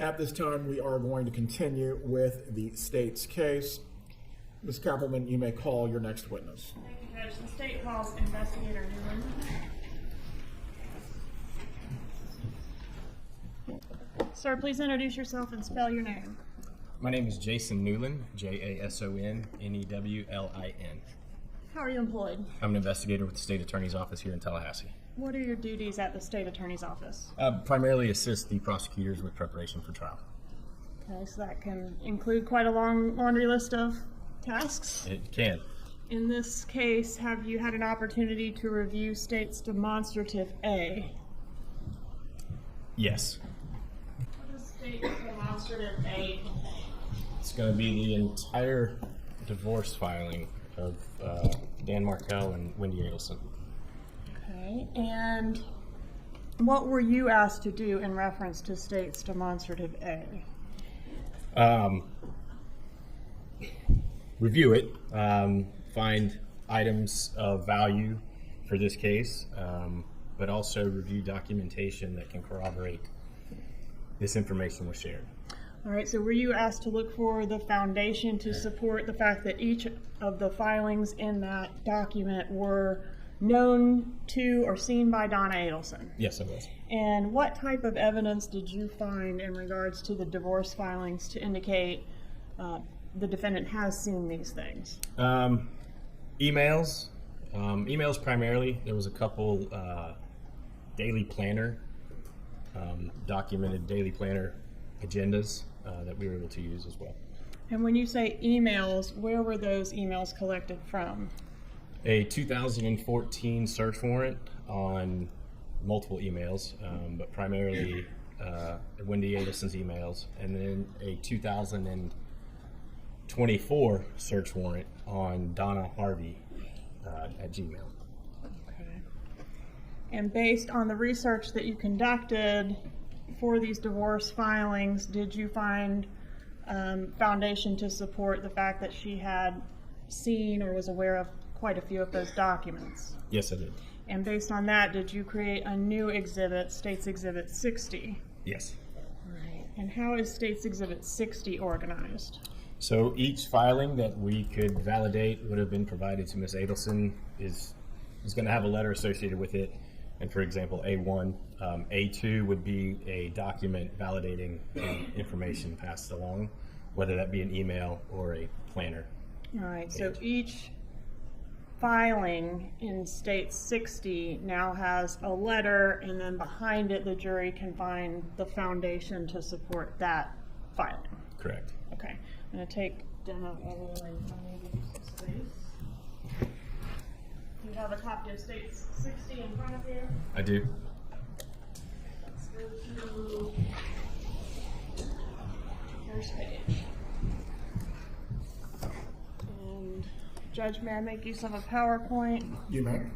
At this time, we are going to continue with the state's case. Ms. Kappelman, you may call your next witness. Thank you, Judge. The state calls Investigator Newlin. Sir, please introduce yourself and spell your name. My name is Jason Newlin, Jasonnewlin. How are you employed? I'm an investigator with the State Attorney's Office here in Tallahassee. What are your duties at the State Attorney's Office? Primarily assist the prosecutors with preparation for trial. Okay, so that can include quite a long laundry list of tasks. It can. In this case, have you had an opportunity to review State's demonstrative A? Yes. What does State's demonstrative A contain? It's going to be the entire divorce filing of Dan Markel and Wendi Adelson. Okay, and what were you asked to do in reference to State's demonstrative A? Review it, find items of value for this case, but also review documentation that can corroborate this information was shared. All right, so were you asked to look for the foundation to support the fact that each of the filings in that document were known to or seen by Donna Adelson? Yes, I was. And what type of evidence did you find in regards to the divorce filings to indicate the defendant has seen these things? Emails. Emails primarily. There was a couple daily planner, documented daily planner agendas that we were able to use as well. And when you say emails, where were those emails collected from? A 2014 search warrant on multiple emails, but primarily Wendi Adelson's emails, and then a 2024 search warrant on Donna Harvey at Gmail. Okay. And based on the research that you conducted for these divorce filings, did you find foundation to support the fact that she had seen or was aware of quite a few of those documents? Yes, I did. And based on that, did you create a new exhibit, State's Exhibit 60? Yes. Right. And how is State's Exhibit 60 organized? So each filing that we could validate would have been provided to Ms. Adelson is going to have a letter associated with it. And for example, A1, A2 would be a document validating the information passed along, whether that be an email or a planner. All right, so each filing in State 60 now has a letter, and then behind it the jury can find the foundation to support that filing. Correct. Okay, I'm going to take Donna Adelson and give you some space. You have a copy of State 60 in front of you? I do. Let's go to first page. And Judge, may I make use of a PowerPoint? You may.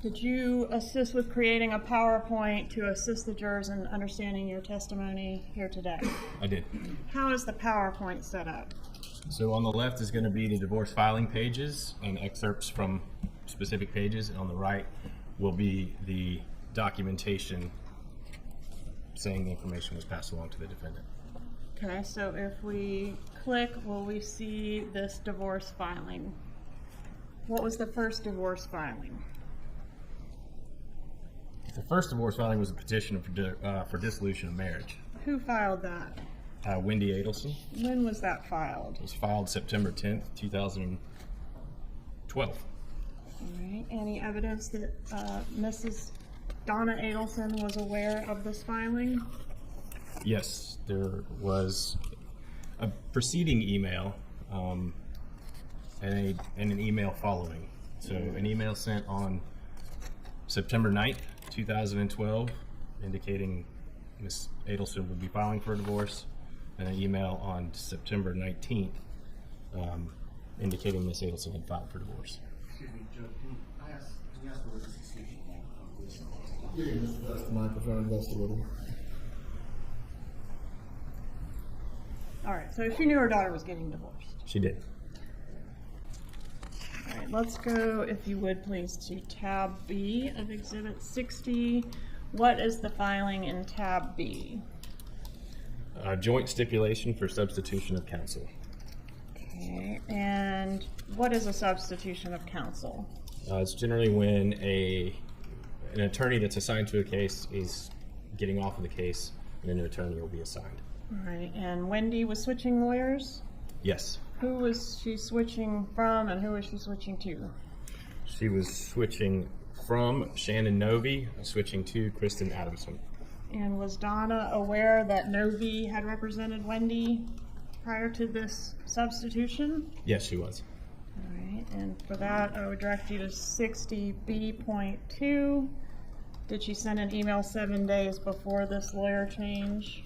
Did you assist with creating a PowerPoint to assist the jurors in understanding your testimony here today? I did. How is the PowerPoint set up? So on the left is going to be the divorce filing pages and excerpts from specific pages, and on the right will be the documentation saying the information was passed along to the defendant. Okay, so if we click, will we see this divorce filing? What was the first divorce filing? The first divorce filing was a petition for dissolution of marriage. Who filed that? Wendi Adelson. When was that filed? It was filed September 10th, 2012. All right. Any evidence that Mrs. Donna Adelson was aware of this filing? Yes, there was a preceding email and an email following. So an email sent on September 9th, 2012, indicating Ms. Adelson would be filing for a divorce, and an email on September 19th indicating Ms. Adelson had filed for divorce. Excuse me, Joe, can I ask the witness to speak to me, please? You can just adjust the microphone just a little. All right, so she knew her daughter was getting divorced. She did. All right, let's go, if you would please, to tab B of Exhibit 60. What is the filing in tab B? Joint stipulation for substitution of counsel. Okay, and what is a substitution of counsel? It's generally when an attorney that's assigned to a case is getting off of the case, and a new attorney will be assigned. All right, and Wendi was switching lawyers? Yes. Who was she switching from and who was she switching to? She was switching from Shannon Novy, switching to Kristen Adamson. And was Donna aware that Novi had represented Wendi prior to this substitution? Yes, she was. All right, and for that, I would direct you to 60B.2. Did she send an email 7 days before this lawyer change?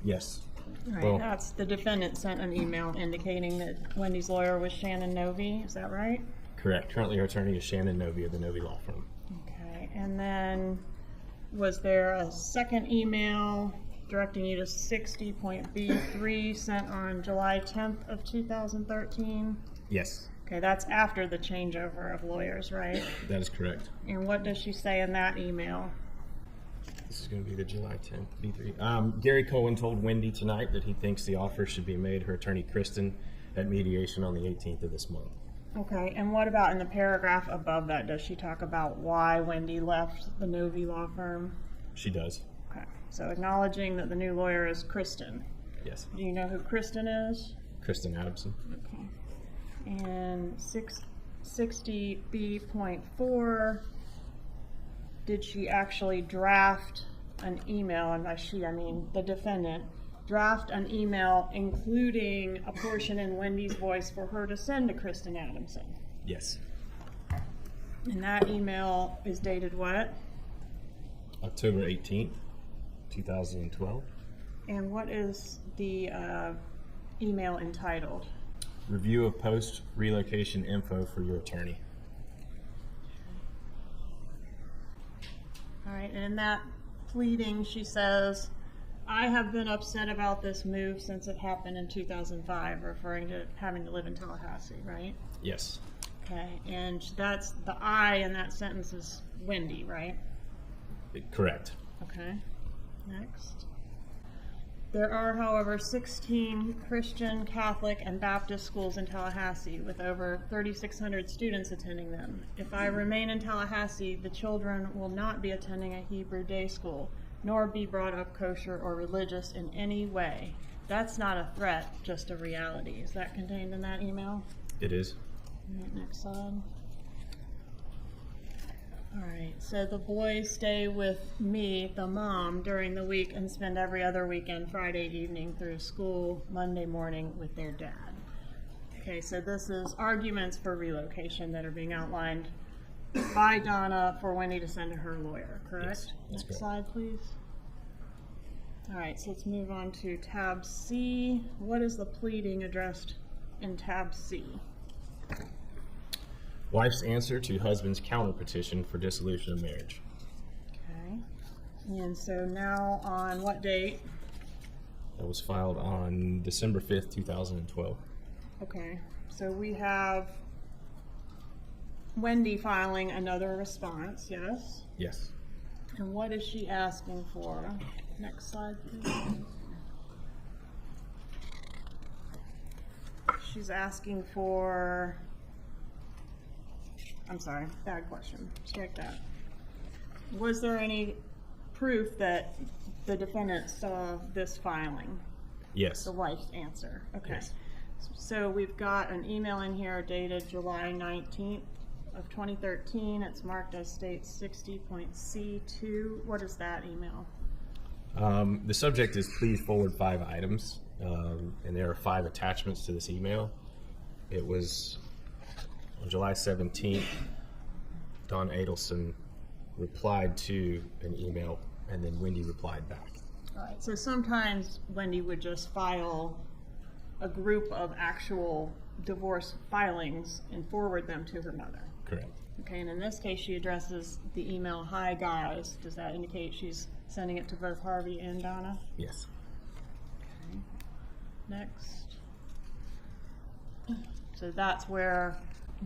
Yes. All right, Well- that's the defendant sent an email indicating that Wendy's lawyer was Shannon Novi. Is that right? Correct. Currently, her attorney is Shannon Novy of the Novy Law Firm. Okay, and then was there a second email directing you to 60.B3 sent on July 10th of 2013? Yes, Okay, that's after the changeover of lawyers, right? that is correct. And what does she say in that email? This is going to be the July 10th B3. Gary Cohen told Wendi tonight that he thinks the offer should be made her attorney Kristen at mediation on the 18th of this month. Okay, and what about in the paragraph above that? Does she talk about why Wendi left the Novi law firm? She does. Okay, so acknowledging that the new lawyer is Kristen. Yes. Do you know who Kristen is? Kristen Adamson. Okay. And 60B.4, did she actually draft an email, and by she I mean the defendant, draft an email including a portion in Wendy's voice for her to send to Kristen Adamson? Yes. And that email is dated what? October 18th, 2012. And what is the email entitled? Review of post relocation info for your attorney. All right, and in that pleading, she says, I have been upset about this move since it happened in 2005, referring to having to live in Tallahassee, right? Yes. Okay, and that's the I in that sentence is Wendi, right? Correct. Okay, next. There are, however, 16 Christian, Catholic, and Baptist schools in Tallahassee with over 3,600 students attending them. If I remain in Tallahassee, the children will not be attending a Hebrew day school, nor be brought up kosher or religious in any way. That's not a threat, just a reality. Is that contained in that email? It is. All right, next slide. All right, so the boys stay with me, the mom, during the week and spend every other weekend, Friday evening through school, Monday morning with their dad. Okay, so this is arguments for relocation that are being outlined by Donna for Wendi to send to her lawyer, correct? Yes, that's Next correct. slide, please. All right, so let's move on to tab C. What is the pleading addressed in tab C? Wife's answer to husband's counter petition for dissolution of marriage. Okay, and so now on what date? That was filed on December 5th, 2012. Okay, so we have Wendi filing another response, yes? Yes. And what is she asking for? Next slide, please. She's asking for, I'm sorry, bad question, strike that. Was there any proof that the defendant saw this filing? Yes. The wife's answer, okay. Yes. So we've got an email in here dated July 19th of 2013. It's marked as state 60.C2. What is that email? The subject is please forward 5 items, and there are 5 attachments to this email. It was on July 17th, Donna Adelson replied to an email, and then Wendi replied back. All right, so sometimes Wendi would just file a group of actual divorce filings and forward them to her mother. Correct. Okay, and in this case, she addresses the email, "Hi guys." Does that indicate she's sending it to both Harvey and Donna? Yes. Okay. Next. So that's where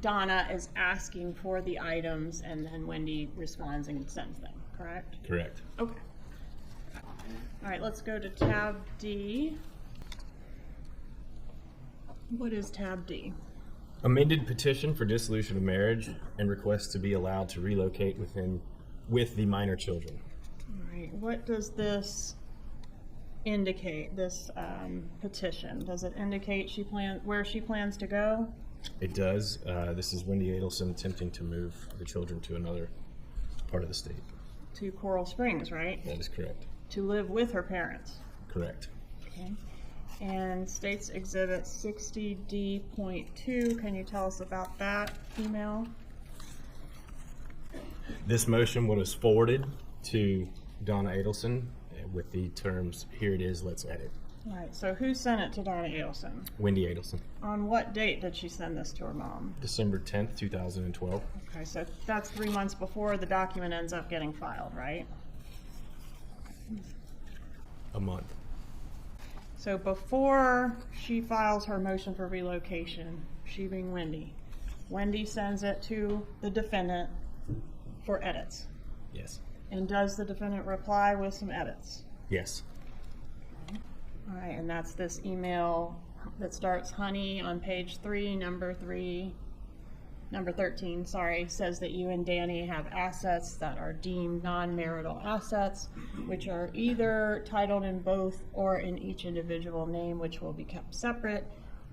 Donna is asking for the items and then Wendi responds and sends them, correct? Correct. Okay. All right, let's go to tab D. What is tab D? Amended petition for dissolution of marriage and request to be allowed to relocate with the minor children. All right, what does this indicate, this petition? Does it indicate where she plans to go? It does. This is Wendi Adelson attempting to move the children to another part of the state. To Coral Springs, right? That is correct. To live with her parents. Correct. Okay. And States Exhibit 60D.2, can you tell us about that email? This motion was forwarded to Donna Adelson with the terms, here it is, let's edit. All right, so who sent it to Donna Adelson? Wendi Adelson. On what date did she send this to her mom? December 10th, 2012. Okay, so that's 3 months before the document ends up getting filed, right? A month. So before she files her motion for relocation, she being Wendi, Wendi sends it to the defendant for edits. Yes. And does the defendant reply with some edits? Yes. All right, and that's this email that starts, honey, on page 3, number 13, says that you and Danny have assets that are deemed non-marital assets, which are either titled in both or in each individual name, which will be kept separate.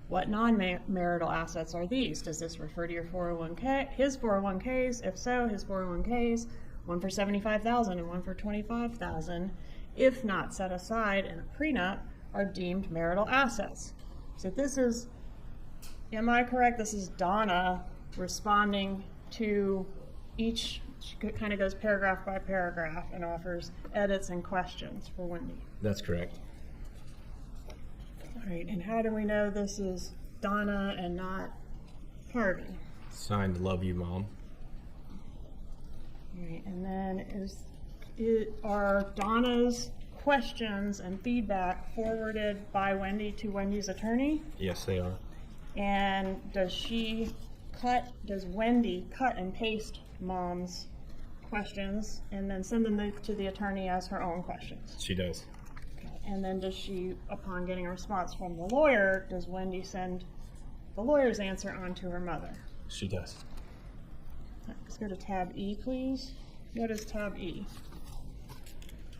What non-marital assets are these? Does this refer to your 401k, his 401ks? If so, his 401ks, one for $75,000 and one for $25,000, if not set aside in a prenup, are deemed marital assets. So this is, am I correct? This is Donna responding to each, she kind of goes paragraph by paragraph and offers edits and questions for Wendi. That's correct. All right, and how do we know this is Donna and not Harvey? Signed, love you, Mom. All right, and then are Donna's questions and feedback forwarded by Wendi to Wendi's attorney? Yes, they are. And does Wendi cut and paste Mom's questions and then send them to the attorney as her own questions? She does. Okay. And then does she, upon getting a response from the lawyer, does Wendi send the lawyer's answer on to her mother? She does. Let's go to tab E, please. What is tab E?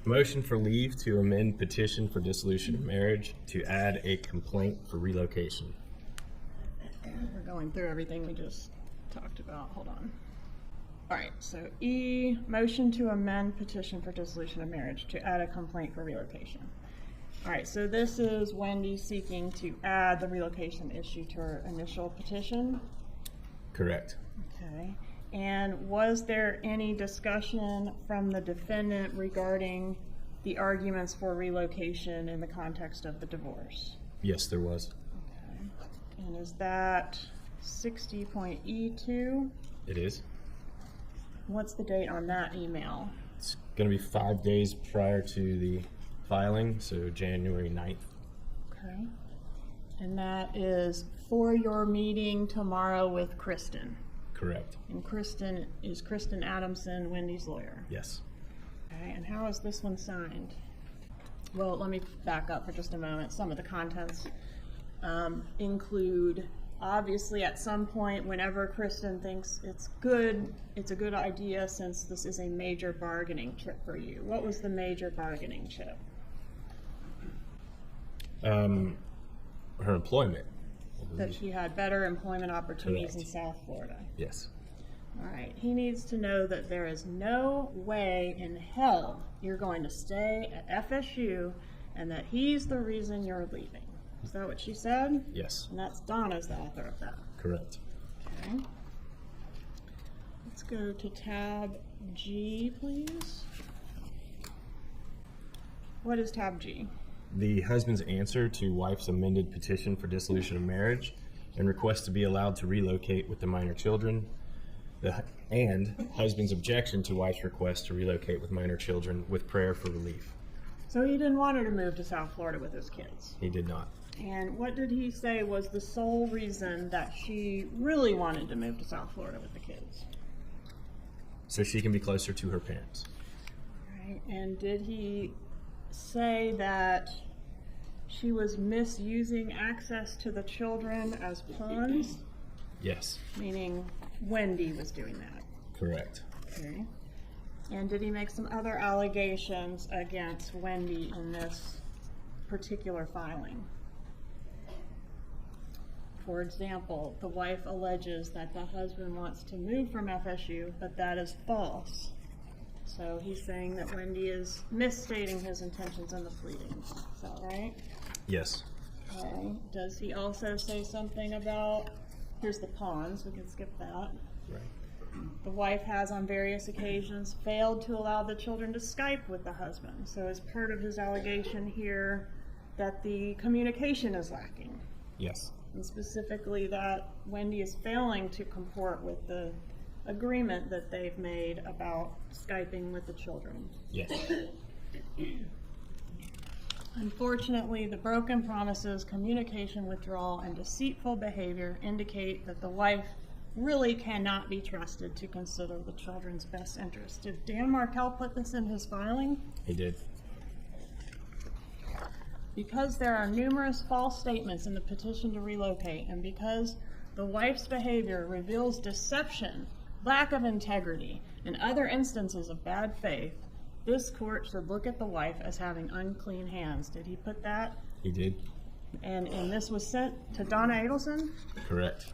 Motion for leave to amend petition for dissolution of marriage to add a complaint for relocation. We're going through everything we just talked about. Hold on. All right, so E, motion to amend petition for dissolution of marriage to add a complaint for relocation. All right, so this is Wendi seeking to add the relocation issue to her initial petition. Correct. Okay. And was there any discussion from the defendant regarding the arguments for relocation in the context of the divorce? Yes, there was. Okay. And is that 60.E2? It is. What's the date on that email? It's going to be 5 days prior to the filing, so January 9th. Okay. And that is for your meeting tomorrow with Kristen. Correct. And Kristen Adamson, Wendi's lawyer. Yes. Okay, and how is this one signed? Well, let me back up for just a moment. Some of the contents include, obviously, at some point, whenever Kristen thinks it's a good idea since this is a major bargaining chip for you. What was the major bargaining chip? Her employment. That she had better employment opportunities in Correct. South Florida. Yes. All right, he needs to know that there is no way in hell you're going to stay at FSU and that he's the reason you're leaving. Is that what she said? Yes. And that's Donna's the author of that. Correct. Okay. Let's go to tab G, please. What is tab G? The husband's answer to wife's amended petition for dissolution of marriage and request to be allowed to relocate with the minor children, and husband's objection to wife's request to relocate with minor children with prayer for relief. So he didn't want her to move to South Florida with his kids. He did not. And what did he say was the sole reason that she really wanted to move to South Florida with the kids? So she can be closer to her parents. Right. And did he say that she was misusing access to the children as pawns? Yes, Meaning Wendi was doing that. correct. Okay. And did he make some other allegations against Wendi in this particular filing? For example, the wife alleges that the husband wants to move from FSU, but that is false. So he's saying that Wendi is misstating his intentions in the pleadings. Is that right? Yes. Okay. Does he also say something about, here's the pawns, we can skip that. Right. The wife has on various occasions failed to allow the children to Skype with the husband. So as part of his allegation here that the communication is lacking. Yes. And specifically that Wendi is failing to comport with the agreement that they've made about Skyping with the children. Yes. Unfortunately, the broken promises, communication withdrawal, and deceitful behavior indicate that the wife really cannot be trusted to consider the children's best interest. Did Dan Markel put this in his filing? He did. Because there are numerous false statements in the petition to relocate, and because the wife's behavior reveals deception, lack of integrity, and other instances of bad faith, this court should look at the wife as having unclean hands. Did he put that? He did. And this was sent to Donna Adelson? Correct.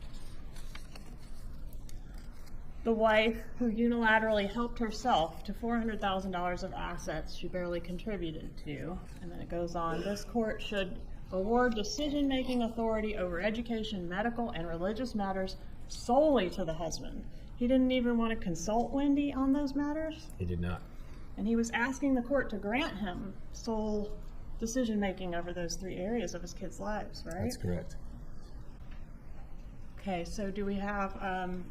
The wife who unilaterally helped herself to $400,000 of assets she barely contributed to. And then it goes on, this court should award decision-making authority over education, medical, and religious matters solely to the husband. He didn't even want to consult Wendi on those matters? He did not. And he was asking the court to grant him sole decision-making over those 3 areas of his kids' lives, right? That's correct. Okay, so do we have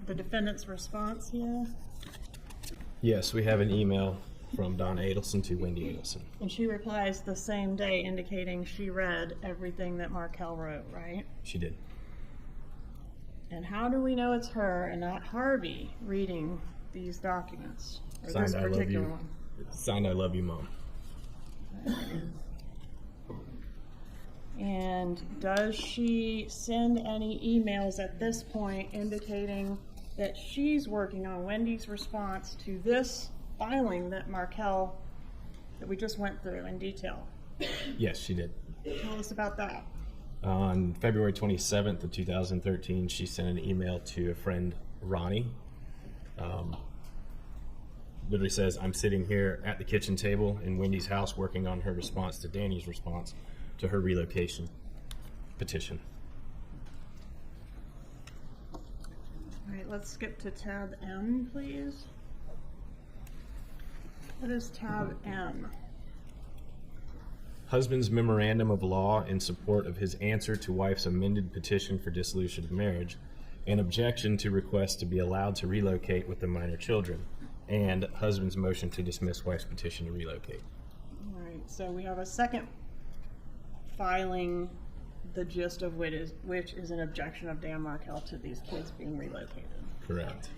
the defendant's response here? Yes, we have an email from Donna Adelson to Wendi Adelson. And she replies the same day indicating she read everything that Markel wrote, right? She did. And how do we know it's her and not Harvey reading these documents? Or Signed, this I love particular you. one? Signed, I love you, Mom. And does she send any emails at this point indicating that she's working on Wendy's response to this filing that Markel, that we just went through in detail? Yes, she did. Tell us about that. On February 27th of 2013, she sent an email to a friend, Ronnie. Literally says, I'm sitting here at the kitchen table in Wendy's house working on her response to Danny's response to her relocation petition. All right, let's skip to tab M, please. What is tab M? Husband's memorandum of law in support of his answer to wife's amended petition for dissolution of marriage, an objection to request to be allowed to relocate with the minor children, and husband's motion to dismiss wife's petition to relocate. All right, so we have a second filing, the gist of which is an objection of Dan Markel to these kids being relocated. Correct.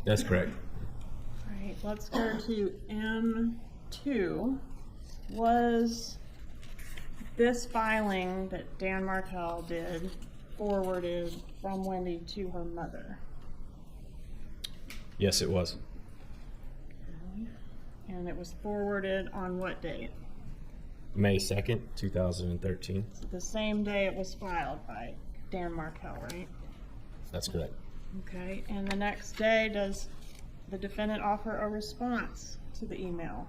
That's correct. All right, let's go to M2. Was this filing that Dan Markel did forwarded from Wendi to her mother? Yes, it was. And it was forwarded on what date? May 2nd, 2013. The same day it was filed by Dan Markel, right? That's correct. Okay, and the next day, does the defendant offer a response to the email?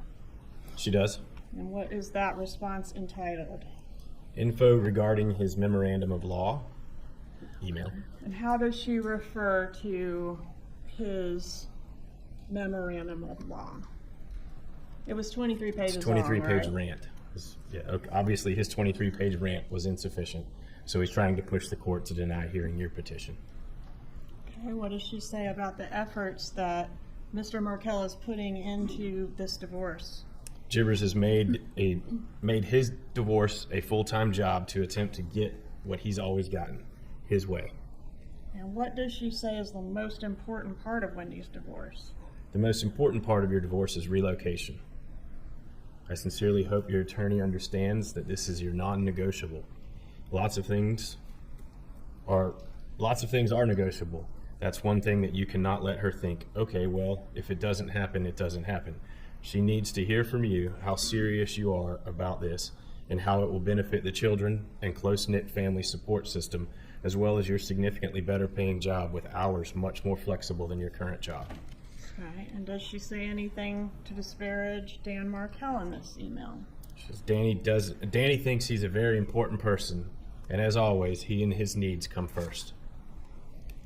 She does. And what is that response entitled? Info regarding his memorandum of law. Email. And how does she refer to his memorandum of law? It was 23 pages It's a 23-page long, right? rant. Yeah, okay, obviously his 23-page rant was insufficient, so he's trying to push the court to deny hearing your petition. Okay, what does she say about the efforts that Mr. Markel is putting into this divorce? Gibbers has made his divorce a full-time job to attempt to get what he's always gotten, his way. And what does she say is the most important part of Wendy's divorce? The most important part of your divorce is relocation. I sincerely hope your attorney understands that this is your non-negotiable. Lots of things are negotiable. That's one thing that you cannot let her think, okay, well, if it doesn't happen, it doesn't happen. She needs to hear from you how serious you are about this and how it will benefit the children and close-knit family support system, as well as your significantly better paying job with hours much more flexible than your current job. Okay, and does she say anything to disparage Dan Markel in this email? She says, Danny thinks he's a very important person, and as always, he and his needs come first.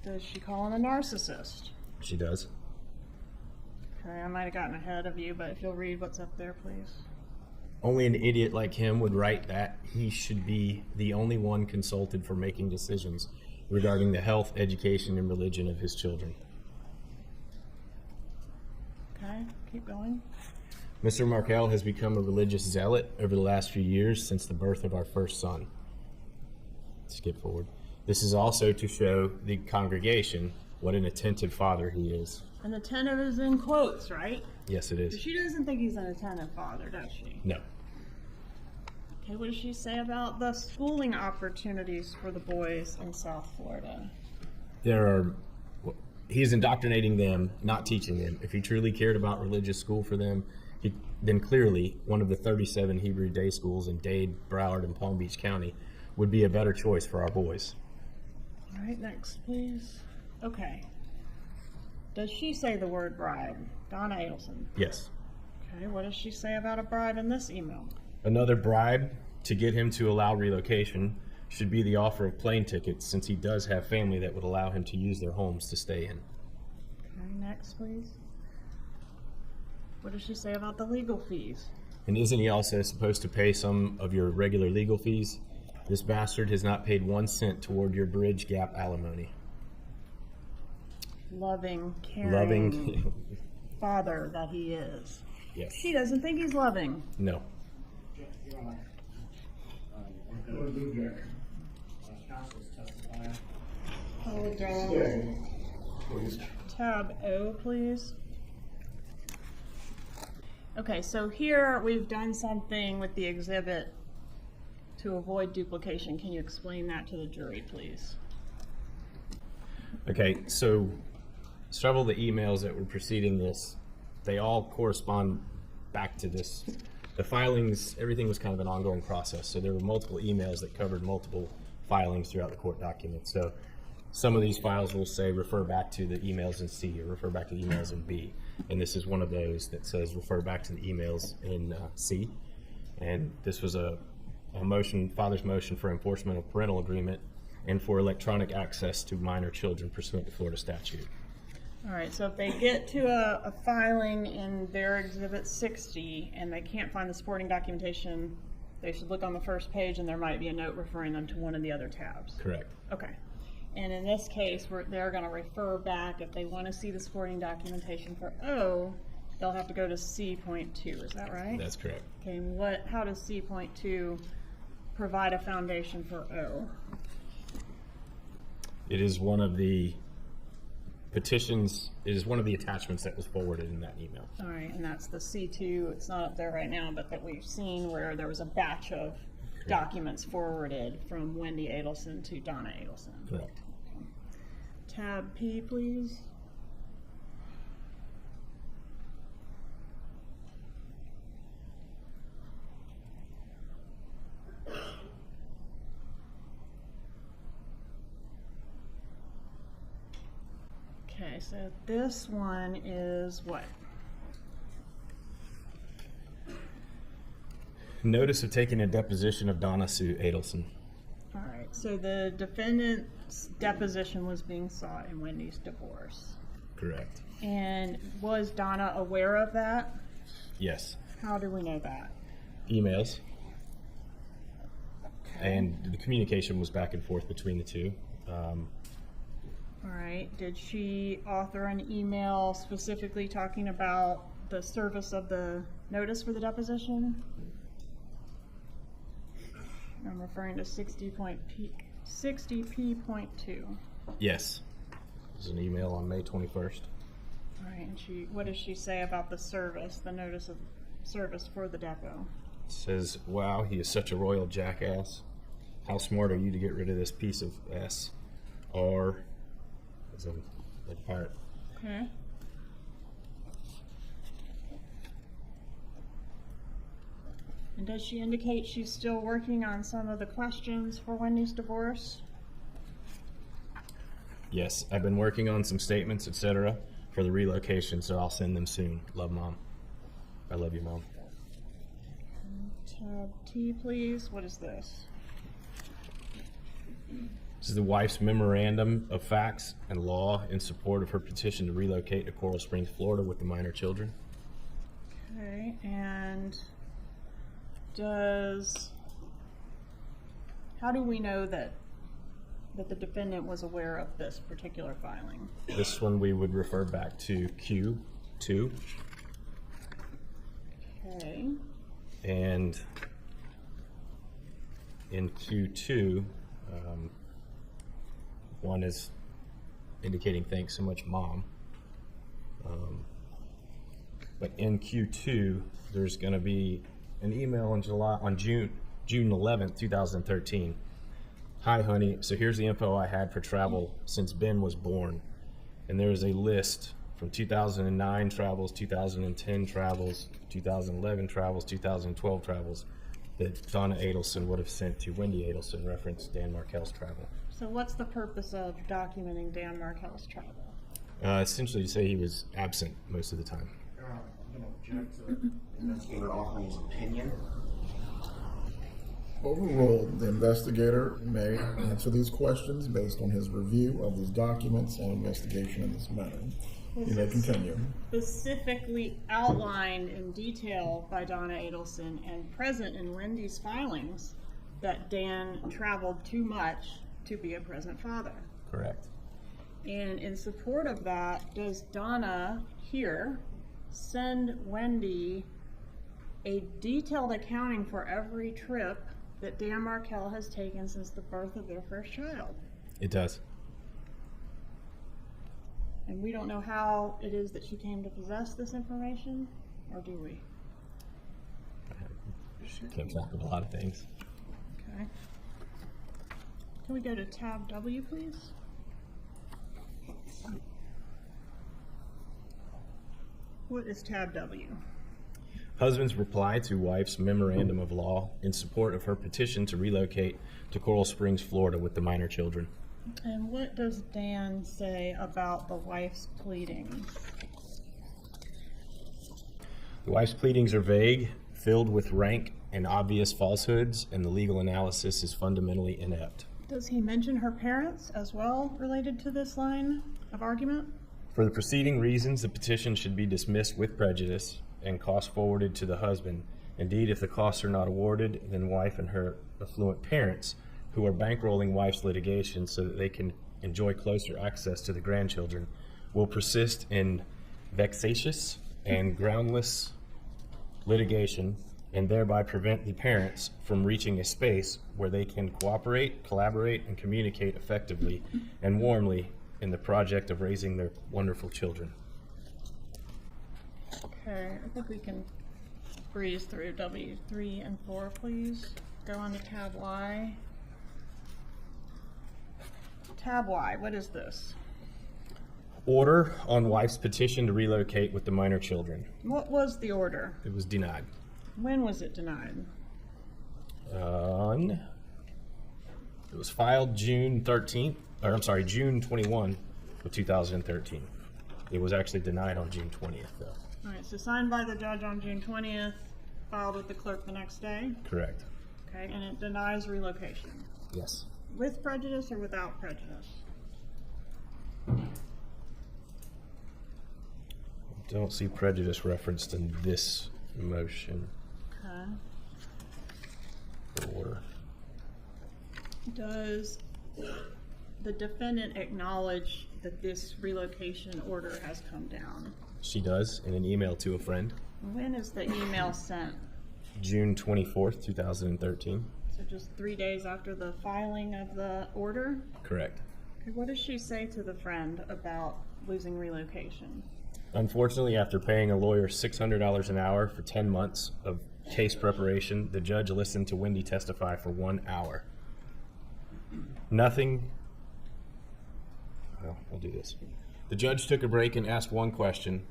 Does she call him a narcissist? She does. Okay, I might have gotten ahead of you, but if you'll read what's up there, please. Only an idiot like him would write that. He should be the only one consulted for making decisions regarding the health, education, and religion of his children. Okay, keep going. Mr. Markel has become a religious zealot over the last few years since the birth of our first son. Skip forward. This is also to show the congregation what an attentive father he is. And attentive is in quotes, right? Yes, it is. She doesn't think he's an attentive father, does she? No. Okay, what does she say about the schooling opportunities for the boys in South Florida? He's indoctrinating them, not teaching them. If he truly cared about religious school for them, then clearly one of the 37 Hebrew day schools in Dade, Broward, and Palm Beach County would be a better choice for our boys. All right, next, please. Okay. Does she say the word bribe? Donna Adelson. Yes. Okay, what does she say about a bribe in this email? Another bribe to get him to allow relocation should be the offer of plane tickets, since he does have family that would allow him to use their homes to stay in. Okay, next, please. What does she say about the legal fees? And isn't he also supposed to pay some of your regular legal fees? This bastard has not paid 1 cent toward your bridge gap alimony. Loving, caring father that he is. Yes. She doesn't think he's loving. No. Tab O, please. Okay, so here we've done something with the exhibit to avoid duplication. Can you explain that to the jury, please? Okay, so several of the emails that were preceding this, they all correspond back to this. The filings, everything was kind of an ongoing process, so there were multiple emails that covered multiple filings throughout the court documents. So some of these files will say refer back to the emails in C or refer back to the emails in B, and this is one of those that says refer back to the emails in C. And this was a motion, father's motion for enforcement of parental agreement and for electronic access to minor children pursuant to Florida statute. All right, so if they get to a filing in their exhibit 60 and they can't find the supporting documentation, they should look on the first page and there might be a note referring them to one of the other tabs. Correct. Okay. And in this case, they're going to refer back. If they want to see the supporting documentation for O, they'll have to go to C.2. Is that right? That's correct. Okay, and how does C.2 provide a foundation for O? It is one of the petitions, it is one of the attachments that was forwarded in that email. All right, and that's the C2. It's not up there right now, but that we've seen where there was a batch of documents forwarded from Wendi Adelson to Donna Adelson. Correct. Okay. Tab P, please. Okay, so this one is what? Notice of taking a deposition of Donna Sue Adelson. All right, so the defendant's deposition was being sought in Wendy's divorce. Correct. And was Donna aware of that? Yes. How do we know that? Emails. And the communication was back and forth between the two. All right, did she author an email specifically talking about the service of the notice for the deposition? I'm referring to 60P.2. Yes. There's an email on May 21st. All right, and what does she say about the service, the notice of service for the depo? It says, wow, he is such a royal jackass. How smart are you to get rid of this piece of S? R, as in like pirate. Okay. And does she indicate she's still working on some of the questions for Wendy's divorce? Yes, I've been working on some statements, etc., for the relocation, so I'll send them soon. Love, Mom. I love you, Mom. Tab T, please. What is this? This is the wife's memorandum of facts and law in support of her petition to relocate to Coral Springs, Florida with the minor children. Okay, and how do we know that the defendant was aware of this particular filing? This one we would refer back to Q2. Okay. And in Q2, one is indicating thanks so much, Mom. But in Q2, there's going to be an email on June 11th, 2013. Hi, honey. So here's the info I had for travel since Ben was born. And there's a list from 2009 travels, 2010 travels, 2011 travels, 2012 travels that Donna Adelson would have sent to Wendi Adelson, reference Dan Markel's travel. So what's the purpose of documenting Dan Markel's travel? Essentially to say he was absent most of the time. I'm going to object to Investigator offering his opinion. Overruled. The investigator may answer these questions based on his review of these documents and investigation in this matter. You may continue. Specifically outlined in detail by Donna Adelson and present in Wendy's filings that Dan traveled too much to be a present father. Correct. And in support of that, does Donna here send Wendi a detailed accounting for every trip that Dan Markel has taken since the birth of their first child? It does. And we don't know how it is that she came to possess this information, or do we? Kept track of a lot of things. Okay. Can we go to tab W, please? What is tab W? Husband's reply to wife's memorandum of law in support of her petition to relocate to Coral Springs, Florida with the minor children. And what does Dan say about the wife's pleadings? The wife's pleadings are vague, filled with rank and obvious falsehoods, and the legal analysis is fundamentally inept. Does he mention her parents as well related to this line of argument? For the preceding reasons, the petition should be dismissed with prejudice and costs forwarded to the husband. Indeed, if the costs are not awarded, then wife and her affluent parents, who are bankrolling wife's litigation so that they can enjoy closer access to the grandchildren, will persist in vexatious and groundless litigation and thereby prevent the parents from reaching a space where they can cooperate, collaborate, and communicate effectively and warmly in the project of raising their wonderful children. Okay, I think we can breeze through W3 and 4, please. Go on to tab Y. Tab Y, what is this? Order on wife's petition to relocate with the minor children. What was the order? It was denied. When was it denied? It was filed June 21 of 2013. It was actually denied on June 20th, though. All right, so signed by the judge on June 20th, filed with the clerk the next day. Correct. Okay, and it denies relocation. Yes. With prejudice or without prejudice? Don't see prejudice referenced in this motion Okay. for order. Does the defendant acknowledge that this relocation order has come down? She does, in an email to a friend. When is the email sent? June 24th, 2013. So just 3 days after the filing of the order? Correct. Okay, what does she say to the friend about losing relocation? Unfortunately, after paying a lawyer $600 an hour for 10 months of case preparation, the judge listened to Wendi testify for 1 hour. Nothing. Well, I'll do this. The judge took a break and asked one question.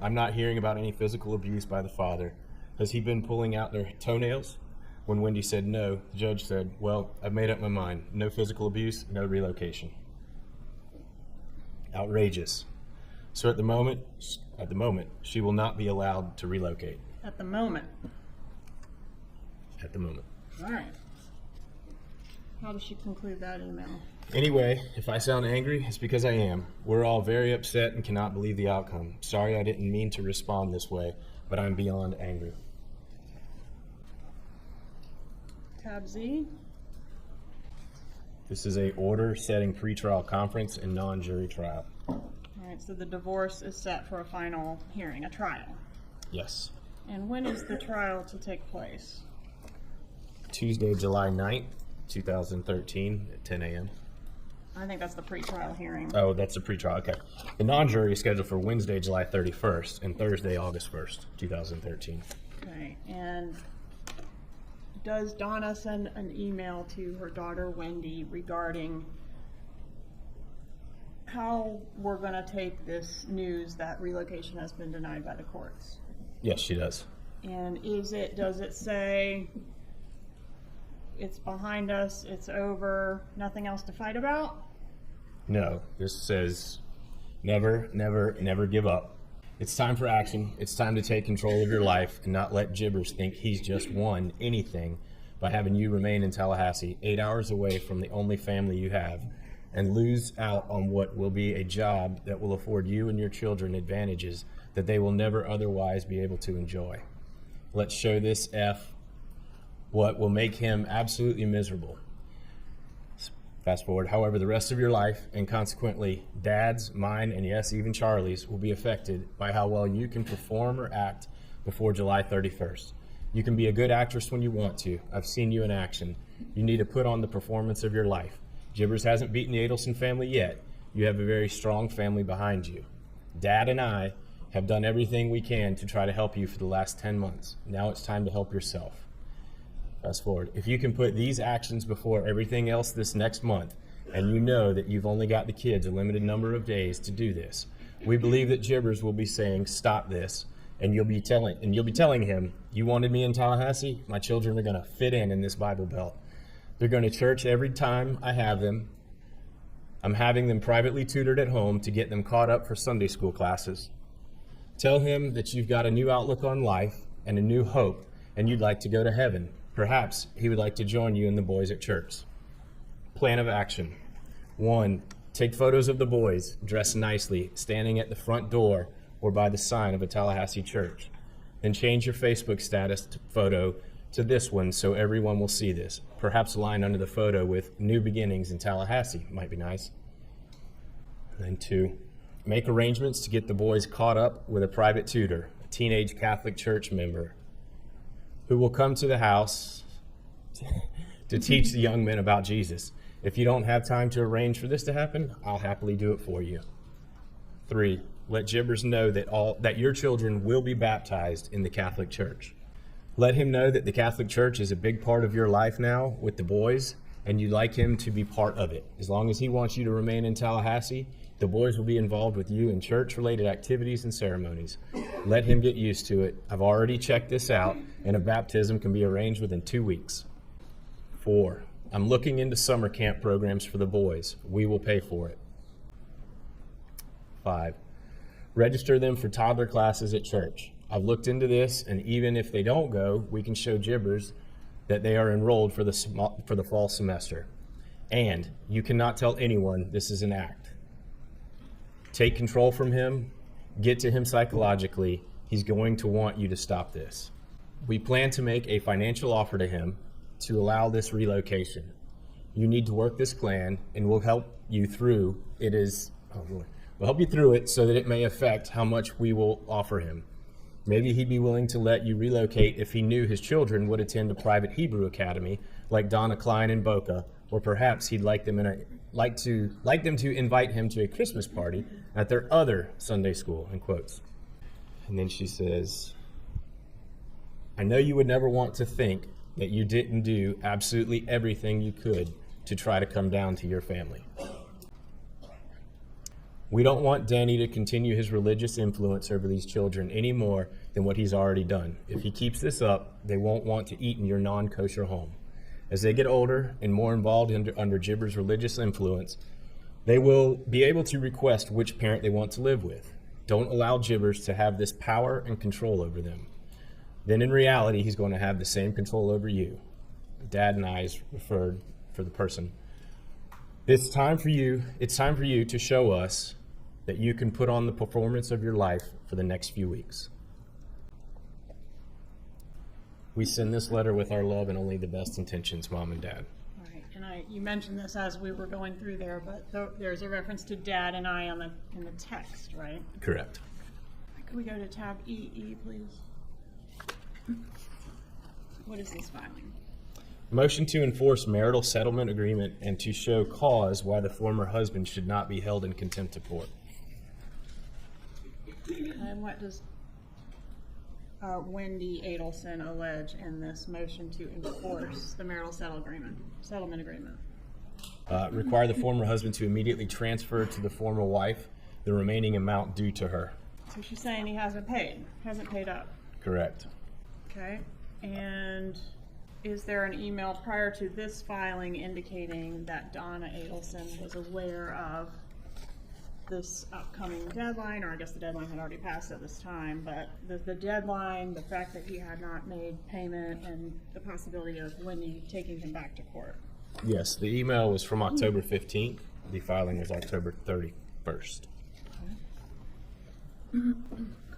I'm not hearing about any physical abuse by the father. Has he been pulling out their toenails? When Wendi said no, the judge said, well, I've made up my mind. No physical abuse, no relocation. Outrageous. So at the moment, she will not be allowed to relocate. At the moment. At the moment. All right. How does she conclude that email? Anyway, if I sound angry, it's because I am. We're all very upset and cannot believe the outcome. Sorry I didn't mean to respond this way, but I'm beyond angry. Tab Z. This is a order setting pretrial conference and non-jury trial. All right, so the divorce is set for a final hearing, a trial. Yes. And when is the trial to take place? Tuesday, July 9th, 2013 at 10 a.m. I think that's the pretrial hearing. Oh, that's the pretrial. Okay. The non-jury is scheduled for Wednesday, July 31st and Thursday, August 1st, 2013. Okay, and does Donna send an email to her daughter Wendi regarding how we're going to take this news that relocation has been denied by the courts? Yes, she does. And does it say it's behind us, it's over, nothing else to fight about? No, this says never, never, never give up. It's time for action. It's time to take control of your life and not let Jibbers think he's just won anything by having you remain in Tallahassee, 8 hours away from the only family you have, and lose out on what will be a job that will afford you and your children advantages that they will never otherwise be able to enjoy. Let's show this F what will make him absolutely miserable. Fast forward, however, the rest of your life, and consequently Dad's, mine, and yes, even Charlie's, will be affected by how well you can perform or act before July 31st. You can be a good actress when you want to. I've seen you in action. You need to put on the performance of your life. Jibbers hasn't beaten the Adelson family yet. You have a very strong family behind you. Dad and I have done everything we can to try to help you for the last 10 months. Now it's time to help yourself. Fast forward. If you can put these actions before everything else this next month, and you know that you've only got the kids a limited number of days to do this, we believe that Jibbers will be saying, stop this, and you'll be telling him, you wanted me in Tallahassee? My children are going to fit in this Bible Belt. They're going to church every time I have them. I'm having them privately tutored at home to get them caught up for Sunday school classes. Tell him that you've got a new outlook on life and a new hope, and you'd like to go to heaven. Perhaps he would like to join you and the boys at church. Plan of action. 1, take photos of the boys, dressed nicely, standing at the front door or by the sign of a Tallahassee church. Then change your Facebook status photo to this one so everyone will see this. Perhaps a line under the photo with New Beginnings in Tallahassee might be nice. And then 2, make arrangements to get the boys caught up with a private tutor, a teenage Catholic church member, who will come to the house to teach the young men about Jesus. If you don't have time to arrange for this to happen, I'll happily do it for you. 3, let Jibbers know that your children will be baptized in the Catholic Church. Let him know that the Catholic Church is a big part of your life now with the boys, and you'd like him to be part of it. As long as he wants you to remain in Tallahassee, the boys will be involved with you in church-related activities and ceremonies. Let him get used to it. I've already checked this out, and a baptism can be arranged within 2 weeks. 4, I'm looking into summer camp programs for the boys. We will pay for it. 5, register them for toddler classes at church. I've looked into this, and even if they don't go, we can show Jibbers that they are enrolled for the fall semester. And you cannot tell anyone this is an act. Take control from him, get to him psychologically. He's going to want you to stop this. We plan to make a financial offer to him to allow this relocation. You need to work this plan, and we'll help you through. We'll help you through it so that it may affect how much we will offer him. Maybe he'd be willing to let you relocate if he knew his children would attend a private Hebrew academy like Donna Klein in Boca, or perhaps he'd like them to invite him to a Christmas party at their other Sunday school, in quotes. And then she says, I know you would never want to think that you didn't do absolutely everything you could to try to come down to your family. We don't want Danny to continue his religious influence over these children any more than what he's already done. If he keeps this up, they won't want to eat in your non-kosher home. As they get older and more involved under Gibber's religious influence, they will be able to request which parent they want to live with. Don't allow Gibbers to have this power and control over them. Then in reality, he's going to have the same control over you. Dad and I is referred for the person. It's time for you to show us that you can put on the performance of your life for the next few weeks. We send this letter with our love and only the best intentions, Mom and Dad. All right, and you mentioned this as we were going through there, but there's a reference to Dad and I in the text, right? Correct. Could we go to tab EE, please? What is this filing? Motion to enforce marital settlement agreement and to show cause why the former husband should not be held in contempt of court. And what does Wendi Adelson allege in this motion to enforce the marital settlement agreement? Require the former husband to immediately transfer to the former wife the remaining amount due to her. So she's saying he hasn't paid up. Correct. Okay, and is there an email prior to this filing indicating that Donna Adelson was aware of this upcoming deadline, or I guess the deadline had already passed at this time, but the deadline, the fact that he had not made payment, and the possibility of Wendi taking him back to court? Yes, the email was from October 15th. The filing was October 31st. Okay. Can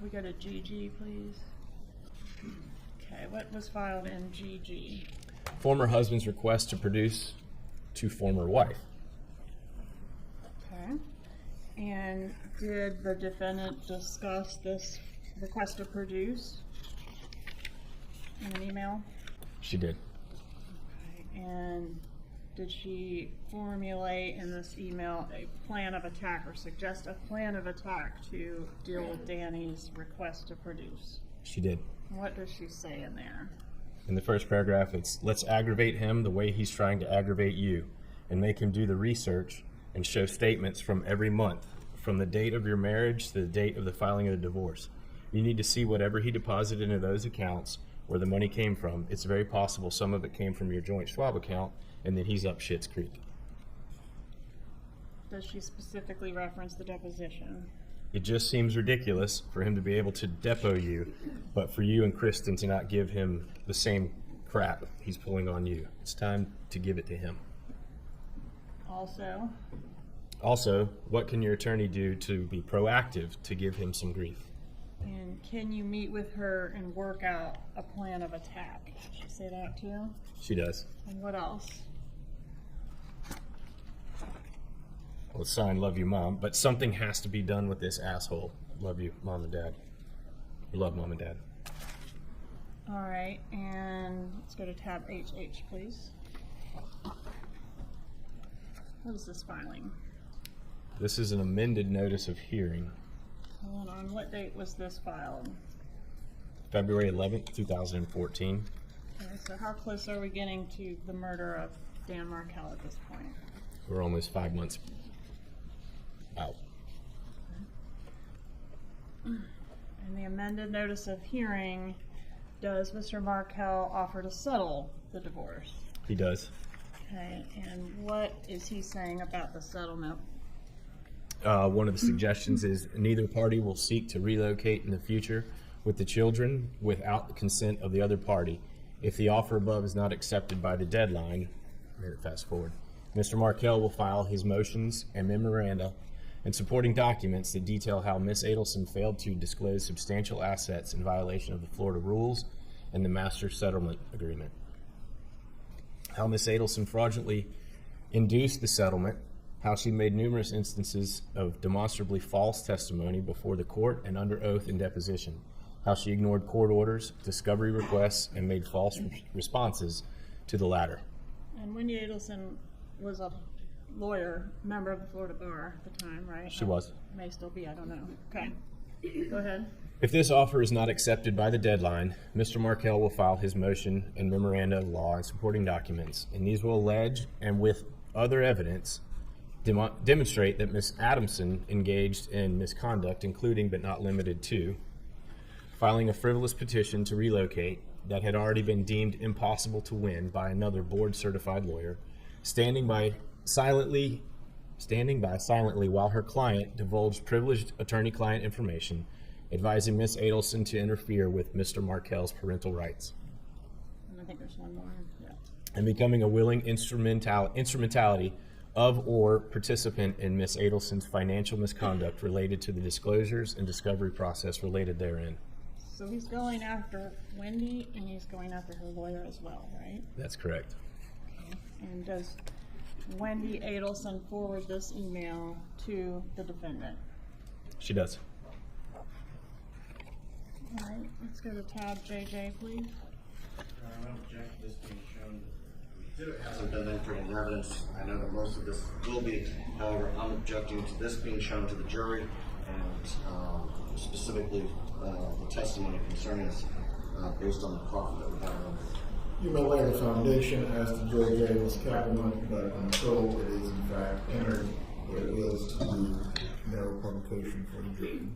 we go to GG, please? Okay, what was filed in GG? Former husband's request to produce to former wife. Okay. And did the defendant discuss this request to produce in an email? She did. Okay. And did she formulate in this email a plan of attack or suggest a plan of attack to deal with Danny's request to produce? She did. What does she say in there? In the first paragraph, it's, let's aggravate him the way he's trying to aggravate you, and make him do the research and show statements from every month, from the date of your marriage to the date of the filing of the divorce. You need to see whatever he deposited into those accounts, where the money came from. It's very possible some of it came from your joint Schwab account, and then he's up Schitt's Creek. Does she specifically reference the deposition? It just seems ridiculous for him to be able to depot you, but for you and Kristen to not give him the same crap he's pulling on you. It's time to give it to him. Also, what can your attorney do to be proactive to give him some grief? And can you meet with her and work out a plan of attack? Did she say that too? She does. And what else? Well, it's signed, love you, Mom, but something has to be done with this asshole. Love you, Mom and Dad. Love Mom and Dad. All right, and let's go to tab HH, please. What is this filing? This is an amended notice of hearing. Hold on, what date was this filed? February 11th, 2014. Okay, so how close are we getting to the murder of Dan Markel at this point? We're almost 5 months out. In the amended notice of hearing, does Mr. Markel offer to settle the divorce? He does. Okay, and what is he saying about the settlement? One of the suggestions is neither party will seek to relocate in the future with the children without the consent of the other party. If the offer above is not accepted by the deadline, fast forward, Mr. Markel will file his motions and memoranda and supporting documents that detail how Ms. Adelson failed to disclose substantial assets in violation of the Florida rules and the master settlement agreement. How Ms. Adelson fraudulently induced the settlement, how she made numerous instances of demonstrably false testimony before the court and under oath in deposition, how she ignored court orders, discovery requests, and made false responses to the latter. And Wendi Adelson was a lawyer, member of the Florida Bar at the time, right? She was. May still be, I don't know. Okay, go ahead. If this offer is not accepted by the deadline, Mr. Markel will file his motion and memoranda of law and supporting documents, and these will allege, and with other evidence, demonstrate that Ms. Adamson engaged in misconduct, including but not limited to filing a frivolous petition to relocate that had already been deemed impossible to win by another board-certified lawyer, standing by silently while her client divulged privileged attorney-client information, advising Ms. Adelson to interfere with Mr. Markel's parental rights, And I think there's one more. Yeah. and becoming a willing instrumentality of or participant in Ms. Adelson's financial misconduct related to the disclosures and discovery process related therein. So he's going after Wendi, and he's going after her lawyer as well, right? That's correct. And does Wendi Adelson forward this email to the defendant? She does. All right, let's go to tab JJ, please. I don't object to this being shown. It hasn't been entered in evidence. I know that most of this will be. However, I'm objecting to this being shown to the jury, and specifically the testimony concerning this based on the profit that we have. You may lay the foundation as to JJ and Ms. Kappelman, but until it is in fact entered, it is to be narrow publication for the jury.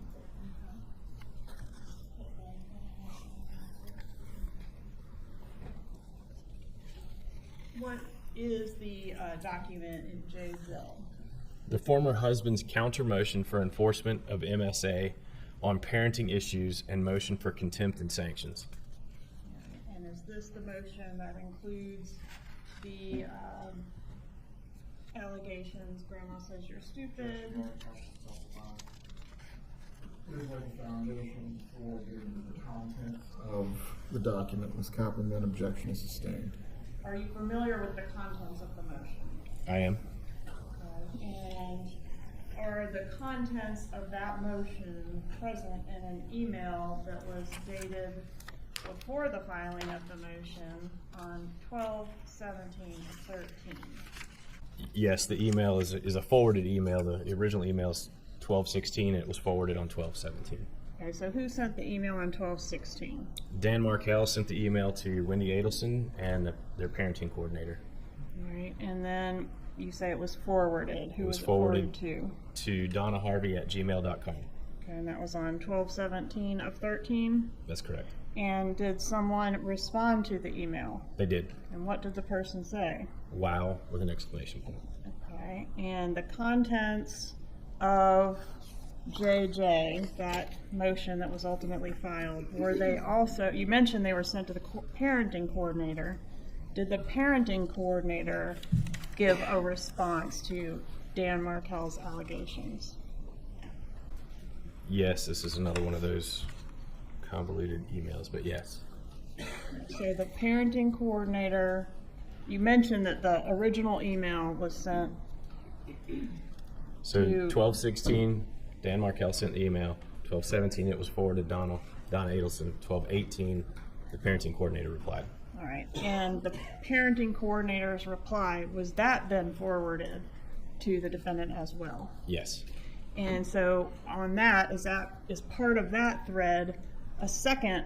What is the document in J-Zill? The former husband's counter motion for enforcement of MSA on parenting issues and motion for contempt and sanctions. And is this the motion that includes the allegations, grandma says you're stupid? Please lay the foundation for the contents of the document. Ms. Kappelman, objection is sustained. Are you familiar with the contents of the motion? I am. And are the contents of that motion present in an email that was dated before the filing of the motion on 12/17/13? Yes, the email is a forwarded email. The original email is 12/16, and it was forwarded on 12/17. Okay, so who sent the email on 12/16? Dan Markel sent the email to Wendi Adelson and their parenting coordinator. All right, and then you say it was forwarded. Who It was was it forwarded to? To donnaharvey@gmail.com. Okay, and that was on 12/17/13. That's correct. And did someone respond to the email? They did. And what did the person say? Wow, with an exclamation point. Okay, and the contents of JJ, that motion that was ultimately filed, were they also, you mentioned they were sent to the parenting coordinator. Did the parenting coordinator give a response to Dan Markel's allegations? Yes, this is another one of those convoluted emails, but yes. So the parenting coordinator, you mentioned that the original email was sent. So to- 12/16, Dan Markel sent the email. 12/17, it was forwarded to Donna Adelson. 12/18, the parenting coordinator replied. All right, and the parenting coordinator's reply, was that then forwarded to the defendant as well? Yes. And so on that, is part of that thread a second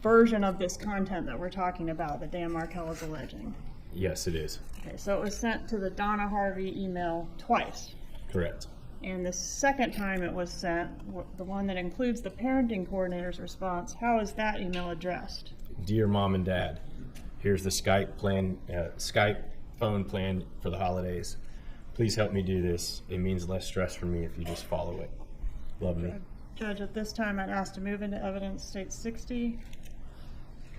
version of this content that we're talking about that Dan Markel is alleging? Yes, it is. Okay, so it was sent to the Donna Harvey email twice. Correct. And the second time it was sent, the one that includes the parenting coordinator's response, how is that email addressed? Dear Mom and Dad, here's the Skype phone plan for the holidays. Please help me do this. It means less stress for me if you just follow it. Love me. Judge, at this time, I'd ask to move into evidence, state 60.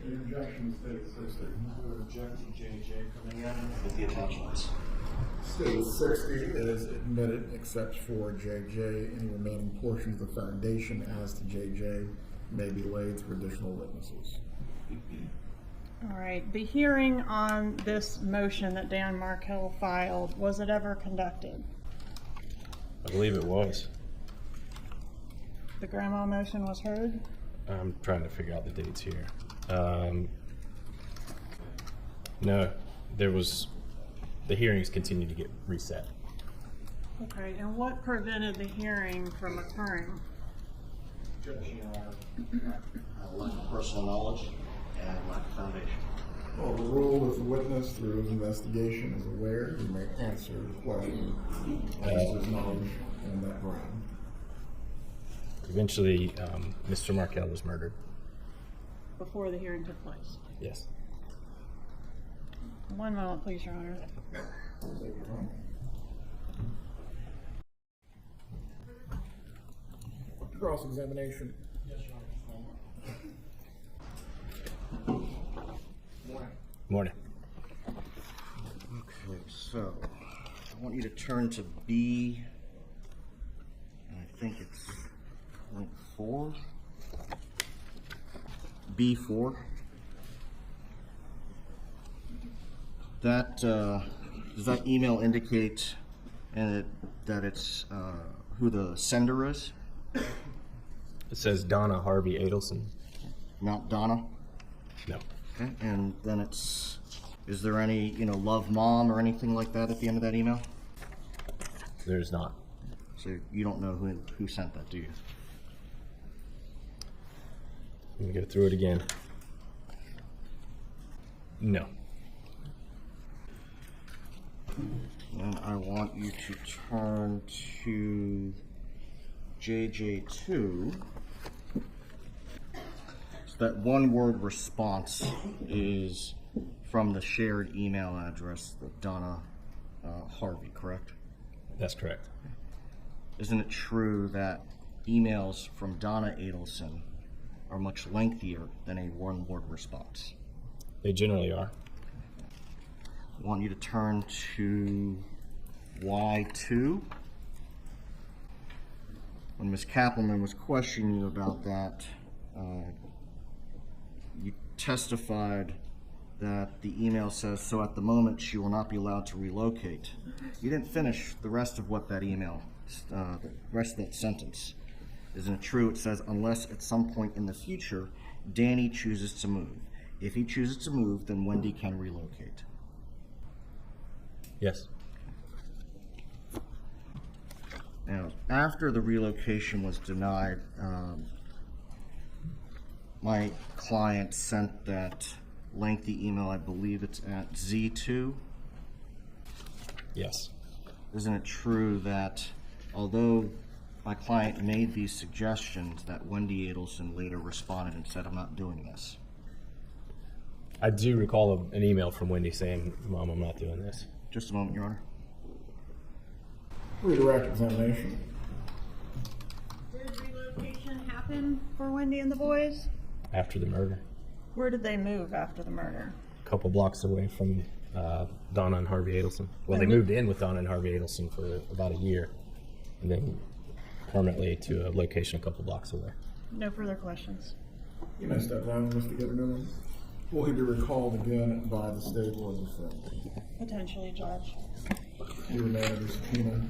The objection states 60. I would object to JJ coming in with the attachments. State 60 is admitted except for JJ. Any remaining portions of the foundation as to JJ may be laid through additional witnesses. All right, the hearing on this motion that Dan Markel filed, was it ever conducted? I believe it was. The grandma motion was heard? I'm trying to figure out the dates here. No, the hearings continue to get reset. Okay, and what prevented the hearing from occurring? Judging our lack of personal knowledge and lack of foundation. Well, the rule is the witness through his investigation is aware, he may answer the question as to his knowledge on that ground. Eventually, Mr. Markel was murdered. Before the hearing took place? Yes. One moment, please, Your Honor. Cross-examination. Morning. Okay, so I want you to turn to B, and I think it's link 4. B4. That does that email indicate that it's who the sender is? It says Donna Harvey Adelson. Not Donna. No. Okay, and then is there any, love mom or anything like that at the end of that email? There's not. So you don't know who sent that, do you? Let me go through it again. No. And I want you to turn to JJ2. So that one-word response is from the shared email address that Donna Harvey, correct? That's correct. Isn't it true that emails from Donna Adelson are much lengthier than a one-word response? They generally are. I want you to turn to Y2. When Ms. Kappelman was questioning you about that, you testified that the email says, so at the moment she will not be allowed to relocate. You didn't finish the rest of what that email, the rest of that sentence. Isn't it true? It says, unless at some point in the future, Danny chooses to move. If he chooses to move, then Wendi can relocate. Yes. Now, after the relocation was denied, my client sent that lengthy email, I believe it's at Z2. Yes. Isn't it true that although my client made these suggestions, that Wendi Adelson later responded and said, I'm not doing this? I do recall an email from Wendi saying, Mom, I'm not doing this. Just a moment, Your Honor. Redirect examination. Did relocation happen for Wendi and the boys? After the murder. Where did they move after the murder? A couple blocks away from Donna and Harvey Adelson. Well, they moved in with Donna and Harvey Adelson for about a year, and then permanently to a location a couple blocks away. No further questions. You may step down, Investigator Newlin. Will he be recalled again by the state or the federal? Potentially, Judge. You remain under subpoena.